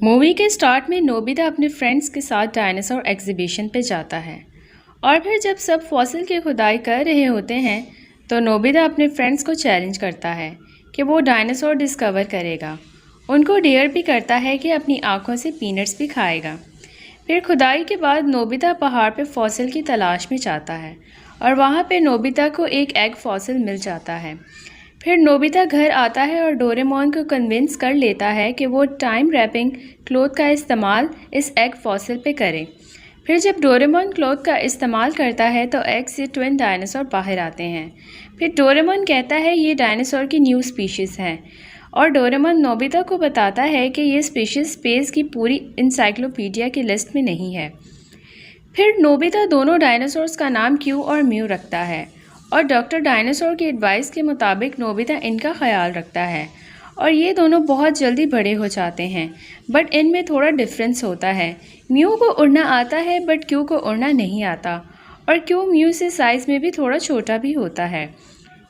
Movie के start में Nobita अपने फ्रेंड्स के साथ डायनासोर एग्जीबिशन पे जाता है और फिर जब सब फॉसिल की खुदाई कर रहे होते हैं तो नोबिता अपने फ्रेंड्स को चैलेंज करता है कि वो डायनासोर डिस्कवर करेगा। उनको डेयर भी करता है कि अपनी आंखों से पीनट्स भी खाएगा। फिर खुदाई के बाद नोबिता पहाड़ पे फॉसिल की तलाश में जाता है और वहाँ पे नोबिता को एक एग फॉसिल मिल जाता है। फिर नोबिता घर आता है और डोरेमोन को कन्विंस कर लेता है कि वो टाइम रैपिंग क्लॉथ का इस्तेमाल इस एग फॉसिल पे करे। फिर जब डोरेमोन क्लॉथ का इस्तेमाल करता है तो एग से ट्विन डायनासोर बाहर आते हैं। फिर डोरेमोन कहता है ये डायनासोर की न्यू स्पीशीज़ है और डोरेमोन नोबिता को बताता है कि ये स्पीशीज़ स्पेस की पूरी इंसाइक्लोपीडिया की लिस्ट में नहीं है। फिर नोबिता दोनों डायनासोर्स का नाम क्यू और म्यू रखता है और डॉक्टर डायनासोर की एडवाइस के मुताबिक नोबिता इनका ख्याल रखता है और ये दोनों बहुत जल्दी बड़े हो जाते हैं। बट इनमें थोड़ा डिफरेंस होता है। म्यू को उड़ना आता है बट क्यू को उड़ना नहीं आता और क्यू म्यू से साइज़ में भी थोड़ा छोटा भी होता है।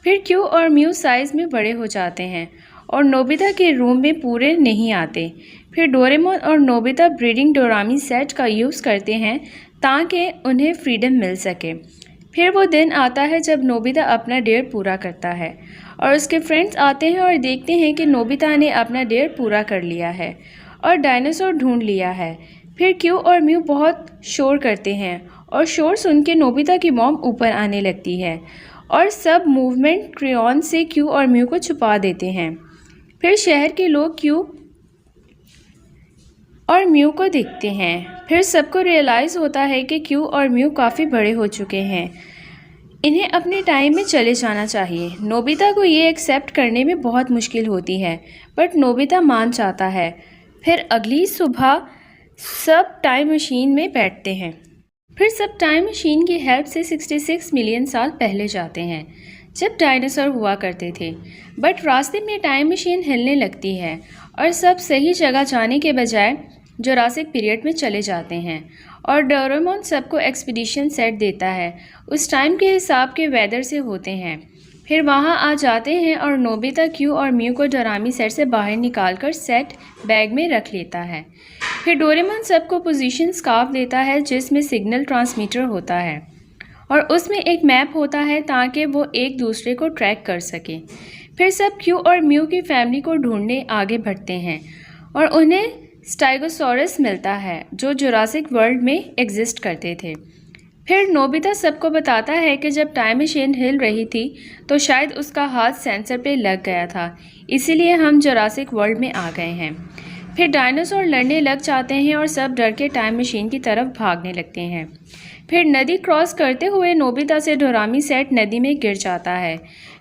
फिर क्यू और म्यू साइज़ में बड़े हो जाते हैं और नोबिता के रूम में पूरे नहीं आते। फिर डोरेमोन और नोबिता ब्रीडिंग डोरामी सेट का यूज़ करते हैं ताकि उन्हें फ्रीडम मिल सके। फिर वो दिन आता है जब नोबिता अपना डेयर पूरा करता है और उसके फ्रेंड्स आते हैं और देखते हैं कि नोबिता ने अपना डेयर पूरा कर लिया है और डायनासोर ढूंढ लिया है। फिर क्यू और म्यू बहुत शोर करते हैं और शोर सुन के नोबिता की मॉम ऊपर आने लगती है और सब मूवमेंट क्रेयॉन से क्यू और म्यू को छुपा देते हैं। फिर शहर के लोग क्यू और म्यू को देखते हैं। फिर सबको रियलाइज़ होता है कि क्यू और म्यू काफ़ी बड़े हो चुके हैं, इन्हें अपने टाइम में चले जाना चाहिए। नोबिता को ये एक्सेप्ट करने में बहुत मुश्किल होती है बट नोबिता मान जाता है। फिर अगली सुबह सब टाइम मशीन में बैठते हैं। फिर सब टाइम मशीन की हेल्प से 66 मिलियन साल पहले जाते हैं जब डायनासोर हुआ करते थे। बट रास्ते में टाइम मशीन हिलने लगती है और सब सही जगह जाने के बजाय जुरासिक पीरियड में चले जाते हैं और डोरेमोन सबको एक्सपीडिशन सेट देता है, उस टाइम के हिसाब के वेदर से होते हैं। फिर वहाँ आ जाते हैं और नोबिता क्यू और म्यू को डोरामी सेट से बाहर निकालकर सेट बैग में रख लेता है। फिर डोरेमोन सबको पोजीशन स्कार्फ देता है जिसमें सिग्नल ट्रांसमीटर होता है और उसमें एक मैप होता है ताकि वो एक दूसरे को ट्रैक कर सके। फिर सब क्यू और म्यू की फैमिली को ढूंढने आगे बढ़ते हैं और उन्हें स्टाइगोसॉरस मिलता है जो जुरासिक वर्ल्ड में एग्जिस्ट करते थे। फिर नोबिता सबको बताता है कि जब टाइम मशीन हिल रही थी तो शायद उसका हाथ सेंसर पे लग गया था, इसीलिए हम जुरासिक वर्ल्ड में आ गए हैं। फिर डायनासोर लड़ने लग जाते हैं और सब डर के टाइम मशीन की तरफ भागने लगते हैं। फिर नदी क्रॉस करते हुए नोबिता से डोरामी सेट नदी में गिर जाता है।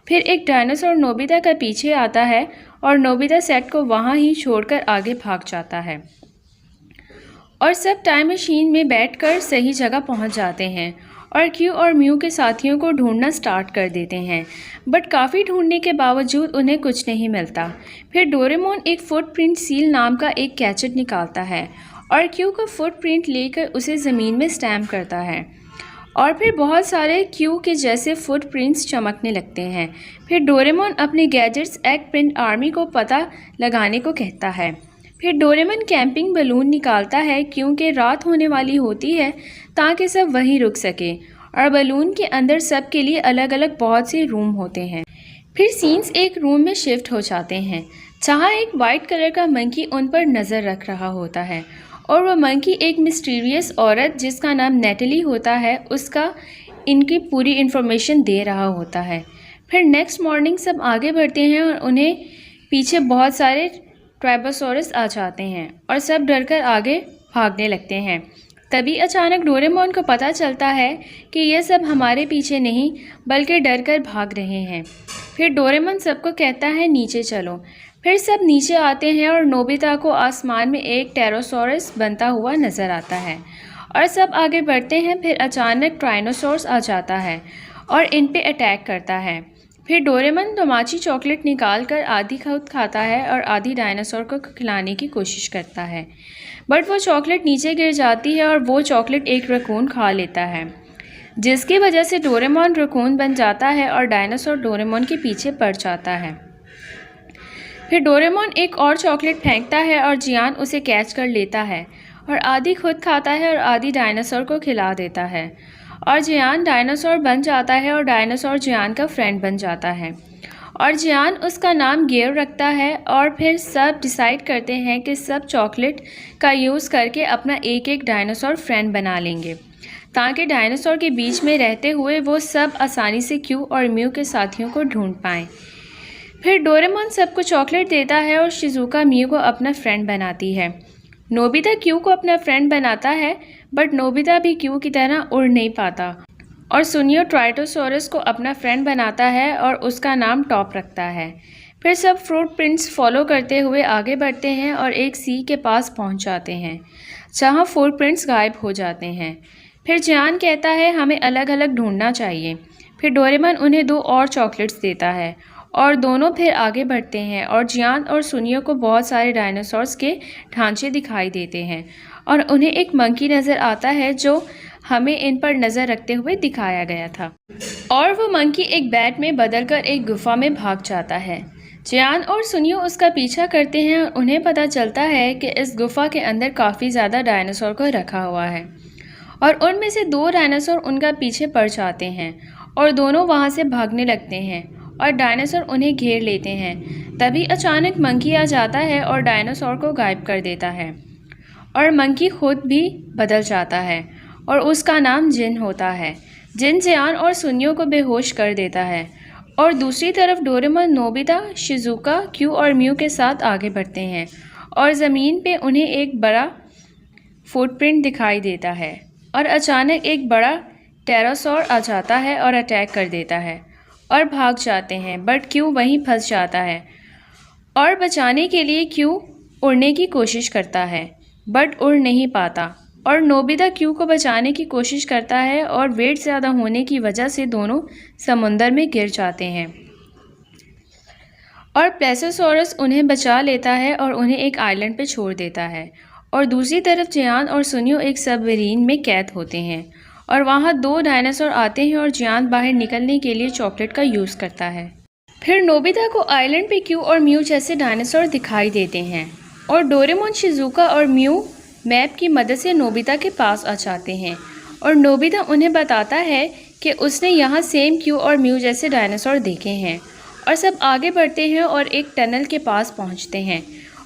फिर एक डायनासोर नोबिता का पीछे आता है और नोबिता सेट को वहाँ ही छोड़कर आगे भाग जाता है और सब टाइम मशीन में बैठकर सही जगह पहुँच जाते हैं और क्यू और म्यू के साथियों को ढूंढना स्टार्ट कर देते हैं। बट काफ़ी ढूंढने के बावजूद उन्हें कुछ नहीं मिलता। फिर डोरेमोन एक फुटप्रिंट सील नाम का एक कैचेट निकालता है और क्यू का फुटप्रिंट लेकर उसे ज़मीन में स्टैम्प करता है और फिर बहुत सारे क्यू के जैसे फुटप्रिंट्स चमकने लगते हैं। फिर डोरेमोन अपने गैजेट्स एग प्रिंट आर्मी को पता लगाने को कहता है। फिर डोरेमोन कैंपिंग बलून निकालता है क्योंकि रात होने वाली होती है ताकि सब वहीं रुक सके और बलून के अंदर सब के लिए अलग अलग बहुत से रूम होते हैं। फिर सीन्स एक रूम में शिफ्ट हो जाते हैं जहाँ एक वाइट कलर का मंकी उन पर नज़र रख रहा होता है और वह मंकी एक मिस्टीरियस औरत जिसका नाम नेटली होता है उसका इनकी पूरी इन्फॉर्मेशन दे रहा होता है। फिर नेक्स्ट मॉर्निंग सब आगे बढ़ते हैं और उन्हें पीछे बहुत सारे ट्राइबोसोरस आ जाते हैं और सब डरकर आगे भागने लगते हैं। तभी अचानक डोरेमोन को पता चलता है कि ये सब हमारे पीछे नहीं बल्कि डरकर भाग रहे हैं। फिर डोरेमोन सबको कहता है नीचे चलो। फिर सब नीचे आते हैं और नोबिता को आसमान में एक टेरोसोरस बनता हुआ नज़र आता है और सब आगे बढ़ते हैं। फिर अचानक ट्राइनोसोरस आ जाता है और इन पे अटैक करता है। फिर डोरेमोन तमाची चॉकलेट निकाल कर आधी खुद खाता है और आधी डायनासोर को खिलाने की कोशिश करता है बट वो चॉकलेट नीचे गिर जाती है और वो चॉकलेट एक रकून खा लेता है जिसकी वजह से डोरेमोन रकून बन जाता है और डायनासोर डोरेमोन के पीछे पड़ जाता है। फिर डोरेमोन एक और चॉकलेट फेंकता है और जियान उसे कैच कर लेता है और आधी खुद खाता है और आधी डायनासोर को खिला देता है। और जियान डायनासोर बन जाता है और डायनासोर जियान का फ्रेंड बन जाता है और जियान उसका नाम गेव रखता है। और फिर सब डिसाइड करते हैं कि सब चॉकलेट का यूज़ करके अपना एक एक डायनासोर फ्रेंड बना लेंगे ताकि डायनासोर के बीच में रहते हुए वो सब आसानी से क्यू और म्यू के साथियों को ढूंढ पाएँ। फिर डोरेमोन सबको चॉकलेट देता है और शिजुका म्यू को अपना फ्रेंड बनाती है। नोबिता क्यू को अपना फ्रेंड बनाता है बट नोबिता भी क्यू की तरह उड़ नहीं पाता और सुनियो ट्राइटोसोरस को अपना फ्रेंड बनाता है और उसका नाम टॉप रखता है। फिर सब फ्रूट प्रिंट्स फॉलो करते हुए आगे बढ़ते हैं और एक सी के पास पहुंच जाते हैं जहां फ्रूट प्रिंट्स गायब हो जाते हैं। फिर जियान कहता है हमें अलग अलग ढूंढना चाहिए। फिर डोरेमोन उन्हें 2 और चॉकलेट्स देता है और दोनों फिर आगे बढ़ते हैं और जियान और सुनियो को बहुत सारे डायनासोर्स के ढांचे दिखाई देते हैं और उन्हें एक मंकी नज़र आता है जो हमें इन पर नज़र रखते हुए दिखाया गया था और वो मंकी एक बैट में बदलकर एक गुफा में भाग जाता है। जियान और सुनियो उसका पीछा करते हैं और उन्हें पता चलता है कि इस गुफा के अंदर काफ़ी ज़्यादा डायनासोर को रखा हुआ है और उनमें से 2 डायनासोर उनका पीछे पड़ जाते हैं और दोनों वहाँ से भागने लगते हैं और डायनासोर उन्हें घेर लेते हैं। तभी अचानक मंकी आ जाता है और डायनासोर को गायब कर देता है और मंकी खुद भी बदल जाता है और उसका नाम जिन होता है। जिन जियान और सुनियो को बेहोश कर देता है और दूसरी तरफ डोरेमोन नोबिता, शिजुका, क्यू और म्यू के साथ आगे बढ़ते हैं और ज़मीन पे उन्हें एक बड़ा फुटप्रिंट दिखाई देता है और अचानक एक बड़ा टेरासोर आ जाता है और अटैक कर देता है और भाग जाते हैं बट क्यू वहीं फंस जाता है और बचाने के लिए क्यू उड़ने की कोशिश करता है बट उड़ नहीं पाता और नोबिता क्यू को बचाने की कोशिश करता है और वेट ज़्यादा होने की वजह से दोनों समुंदर में गिर जाते हैं और प्लेसियोसॉरस उन्हें बचा लेता है और उन्हें एक आइलैंड पे छोड़ देता है और दूसरी तरफ जियान और सुनियो एक सबमरीन में कैद होते हैं और वहाँ 2 डायनासोर आते हैं और जियान बाहर निकलने के लिए चॉकलेट का यूज़ करता है। फिर नोबिता को आइलैंड पे क्यू और म्यू जैसे डायनासोर दिखाई देते हैं और डोरेमोन, शिजुका और म्यू मैप की मदद से नोबिता के पास आ जाते हैं और नोबिता उन्हें बताता है कि उसने यहाँ सेम क्यू और म्यू जैसे डायनासोर देखे हैं और सब आगे बढ़ते हैं और एक टनल के पास पहुँचते हैं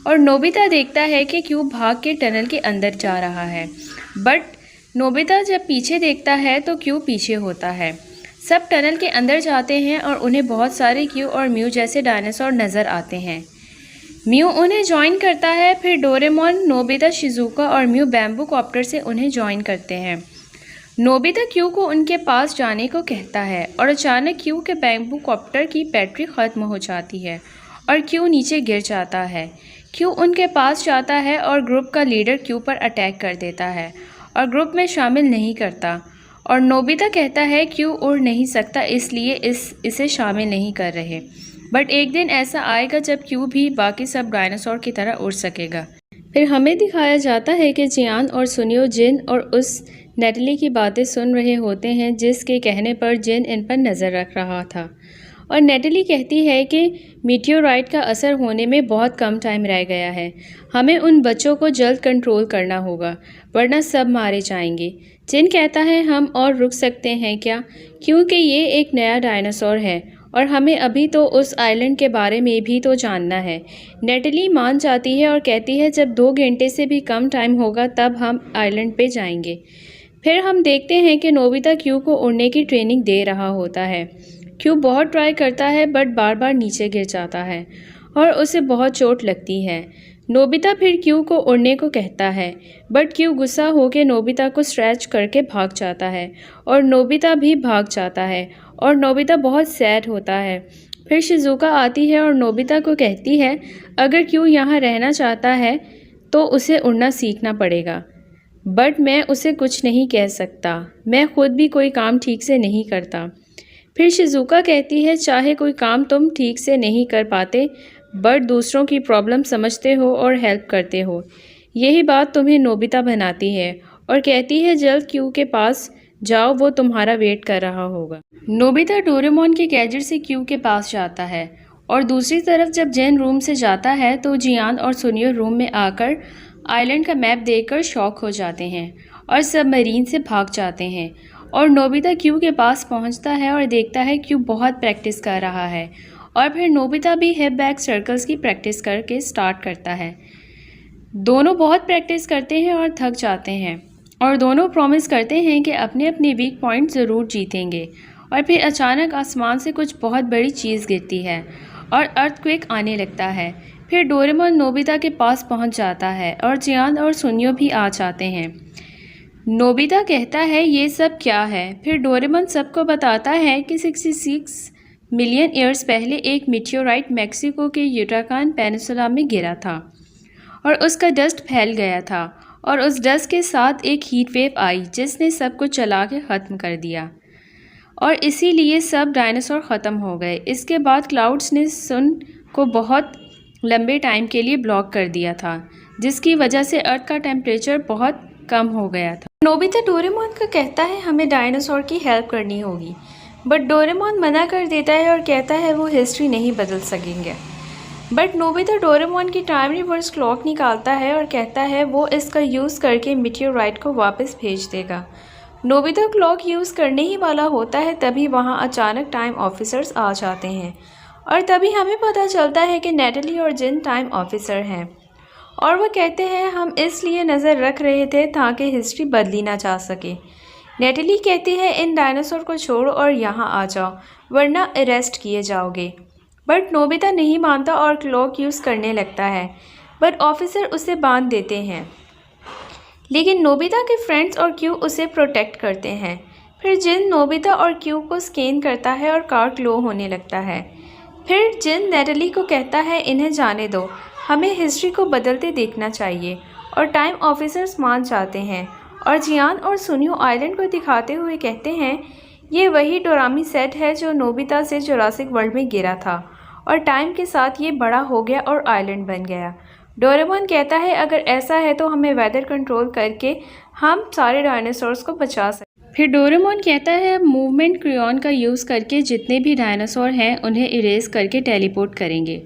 और नोबिता देखता है कि क्यू भाग के टनल के अंदर जा रहा है बट नोबिता जब पीछे देखता है तो क्यू पीछे होता है। सब टनल के अंदर जाते हैं और उन्हें बहुत सारे क्यू और म्यू जैसे डायनासोर नज़र आते हैं। म्यू उन्हें ज्वाइन करता है। फिर डोरेमोन, नोबिता, शिजुका और म्यू बैम्बू कॉप्टर से उन्हें ज्वाइन करते हैं। नोबिता क्यू को उनके पास जाने को कहता है और अचानक क्यू के बैम्बू कॉप्टर की बैटरी ख़त्म हो जाती है और क्यू नीचे गिर जाता है। क्यू उनके पास जाता है और ग्रुप का लीडर क्यू पर अटैक कर देता है और ग्रुप में शामिल नहीं करता और नोबिता कहता है क्यू उड़ नहीं सकता इसलिए इसे शामिल नहीं कर रहे बट एक दिन ऐसा आएगा जब क्यू भी बाकी सब डायनासोर की तरह उड़ सकेगा। फिर हमें दिखाया जाता है कि जियान और सुनियो जिन और उस नेटली की बातें सुन रहे होते हैं जिसके कहने पर जिन इन पर नज़र रख रहा था और नेटली कहती है कि मीटियोराइट का असर होने में बहुत कम टाइम रह गया है, हमें उन बच्चों को जल्द कंट्रोल करना होगा वरना सब मारे जाएंगे। जिन कहता है हम और रुक सकते हैं क्या, क्योंकि ये एक नया डायनासोर है और हमें अभी तो उस आइलैंड के बारे में भी तो जानना है। नेटली मान जाती है और कहती है जब 2 घंटे से भी कम टाइम होगा तब हम आइलैंड पे जाएंगे। फिर हम देखते हैं कि नोबिता क्यू को उड़ने की ट्रेनिंग दे रहा होता है। क्यू बहुत ट्राई करता है बट बार बार नीचे गिर जाता है और उसे बहुत चोट लगती है। नोबिता फिर क्यू को उड़ने को कहता है बट क्यू गुस्सा होकर नोबिता को स्ट्रेच करके भाग जाता है और नोबिता भी भाग जाता है और नोबिता बहुत सैड होता है। फिर शिजुका आती है और नोबिता को कहती है अगर क्यू यहाँ रहना चाहता है तो उसे उड़ना सीखना पड़ेगा बट मैं उसे कुछ नहीं कह सकता, मैं खुद भी कोई काम ठीक से नहीं करता। फिर शिजुका कहती है चाहे कोई काम तुम ठीक से नहीं कर पाते बट दूसरों की प्रॉब्लम समझते हो और हेल्प करते हो, यही बात तुम्हें नोबिता बनाती है और कहती है जल्द क्यू के पास जाओ, वो तुम्हारा वेट कर रहा होगा। नोबिता डोरेमोन के गैजेट से क्यू के पास जाता है और दूसरी तरफ जब जिन रूम से जाता है तो जियान और सुनियो रूम में आकर आइलैंड का मैप देखकर शॉक हो जाते हैं और सबमरीन से भाग जाते हैं। और नोबिता क्यू के पास पहुंचता है और देखता है क्यू बहुत प्रैक्टिस कर रहा है और फिर नोबिता भी हिप बैक सर्कल्स की प्रैक्टिस करके स्टार्ट करता है। दोनों बहुत प्रैक्टिस करते हैं और थक जाते हैं और दोनों प्रॉमिस करते हैं कि अपने अपने वीक पॉइंट ज़रूर जीतेंगे। और फिर अचानक आसमान से कुछ बहुत बड़ी चीज़ गिरती है और अर्थक्वेक आने लगता है। फिर डोरेमोन नोबिता के पास पहुंच जाता है और जियान और सुनियो भी आ जाते हैं। नोबिता कहता है ये सब क्या है। फिर डोरेमोन सबको बताता है कि 66 मिलियन ईयर्स पहले एक मीटियोराइट मैक्सिको के युटाकान पेनिनसुला में गिरा था और उसका डस्ट फैल गया था और उस डस्ट के साथ एक हीट वेव आई जिसने सब कुछ चला के ख़त्म कर दिया और इसीलिए सब डायनासोर ख़त्म हो गए। इसके बाद क्लाउड्स ने सन को बहुत लंबे टाइम के लिए ब्लॉक कर दिया था जिसकी वजह से अर्थ का टेम्परेचर बहुत कम हो गया था। नोबिता डोरेमोन को कहता है हमें डायनासोर की हेल्प करनी होगी, बट डोरेमोन मना कर देता है और कहता है वो हिस्ट्री नहीं बदल सकेंगे। बट नोबिता डोरेमोन की टाइम रिवर्स क्लॉक निकालता है और कहता है वो इसका यूज़ करके मीटियोराइट को वापस भेज देगा। नोबिता क्लॉक यूज़ करने ही वाला होता है तभी वहाँ अचानक टाइम ऑफिसर्स आ जाते हैं और तभी हमें पता चलता है कि नेटली और जिन टाइम ऑफिसर हैं और वो कहते हैं हम इसलिए नज़र रख रहे थे ताकि हिस्ट्री बदली ना जा सके। नेटली कहती है इन डायनासोर को छोड़ो और यहाँ आ जाओ वरना अरेस्ट किए जाओगे। बट नोबिता नहीं मानता और क्लॉक यूज़ करने लगता है, बट ऑफिसर उसे बांध देते हैं। लेकिन नोबिता के फ्रेंड्स और क्यू उसे प्रोटेक्ट करते हैं। फिर जिन नोबिता और क्यू को स्कैन करता है और कार ग्लो होने लगता है। फिर जिन नेटली को कहता है इन्हें जाने दो, हमें हिस्ट्री को बदलते देखना चाहिए और टाइम ऑफिसर्स मान जाते हैं और जियान और सुनियो आइलैंड को दिखाते हुए कहते हैं ये वही डोरामी सेट है जो नोबिता से जुरासिक वर्ल्ड में गिरा था और टाइम के साथ ये बड़ा हो गया और आइलैंड बन गया। डोरेमोन कहता है अगर ऐसा है तो हमें वेदर कंट्रोल करके हम सारे डायनासोर्स को बचा सकते। फिर डोरेमोन कहता है मूवमेंट क्रेयॉन का यूज़ करके जितने भी डायनासोर हैं उन्हें इरेज करके टेलीपोर्ट करेंगे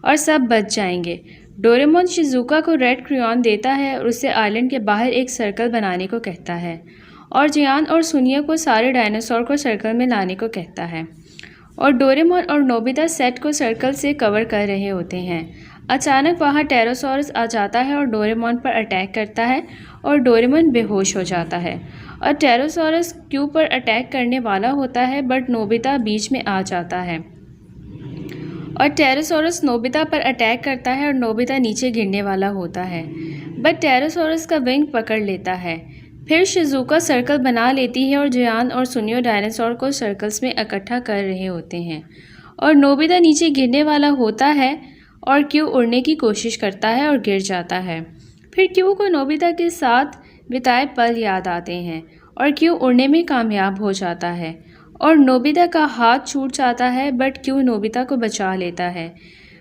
और सब बच जाएंगे। डोरेमोन शिजुका को रेड क्रेयॉन देता है और उसे आइलैंड के बाहर एक सर्कल बनाने को कहता है और जियान और सुनियो को सारे डायनासोर को सर्कल में लाने को कहता है और डोरेमोन और नोबिता सेट को सर्कल से कवर कर रहे होते हैं। अचानक वहाँ टेरोसॉरस आ जाता है और डोरेमोन पर अटैक करता है और डोरेमोन बेहोश हो जाता है और टेरोसॉरस क्यू पर अटैक करने वाला होता है बट नोबिता बीच में आ जाता है और टेरोसॉरस नोबिता पर अटैक करता है और नोबिता नीचे गिरने वाला होता है बट टेरोसॉरस का विंग पकड़ लेता है। फिर शिजुका सर्कल बना लेती है और जियान और सुनियो डायनासोर को सर्कल्स में इकट्ठा कर रहे होते हैं और नोबिता नीचे गिरने वाला होता है और क्यू उड़ने की कोशिश करता है और गिर जाता है। फिर क्यू को नोबिता के साथ बिताए पल याद आते हैं और क्यू उड़ने में कामयाब हो जाता है और नोबिता का हाथ छूट जाता है बट क्यू नोबिता को बचा लेता है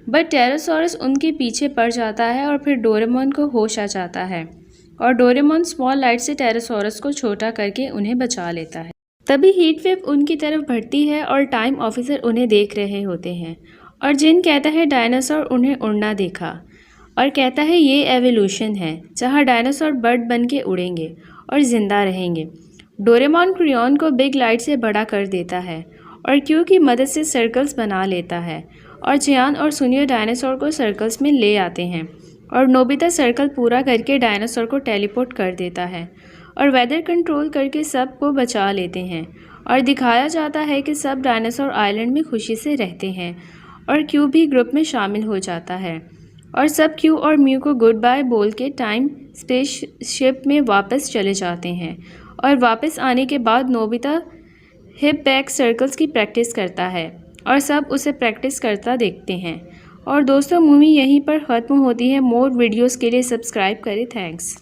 बट टेरोसॉरस उनके पीछे पड़ जाता है और फिर डोरेमोन को होश आ जाता है और डोरेमोन स्मॉल लाइट से टेरोसॉरस को छोटा करके उन्हें बचा लेता है। तभी हीट वेव उनकी तरफ बढ़ती है और टाइम ऑफिसर उन्हें देख रहे होते हैं और जिन कहता है डायनासोर उन्हें उड़ना देखा और कहता है ये एवोल्यूशन है जहाँ डायनासोर बर्ड बन के उड़ेंगे और ज़िंदा रहेंगे। डोरेमोन क्रेयॉन को बिग लाइट से बड़ा कर देता है और क्यू की मदद से सर्कल्स बना लेता है और जियान और सुनियो डायनासोर को सर्कल्स में ले आते हैं और नोबिता सर्कल पूरा करके डायनासोर को टेलीपोर्ट कर देता है और वेदर कंट्रोल करके सब को बचा लेते हैं और दिखाया जाता है कि सब डायनासोर आइलैंड में खुशी से रहते हैं और क्यू भी ग्रुप में शामिल हो जाता है और सब क्यू और म्यू को गुड बाय बोल के टाइम स्पेसशिप में वापस चले जाते हैं और वापस आने के बाद नोबिता हिप बैक सर्कल्स की प्रैक्टिस करता है और सब उसे प्रैक्टिस करता देखते हैं। और दोस्तों मूवी यहीं पर ख़त्म होती है। मोर वीडियोस के लिए सब्सक्राइब करें। थैंक्स।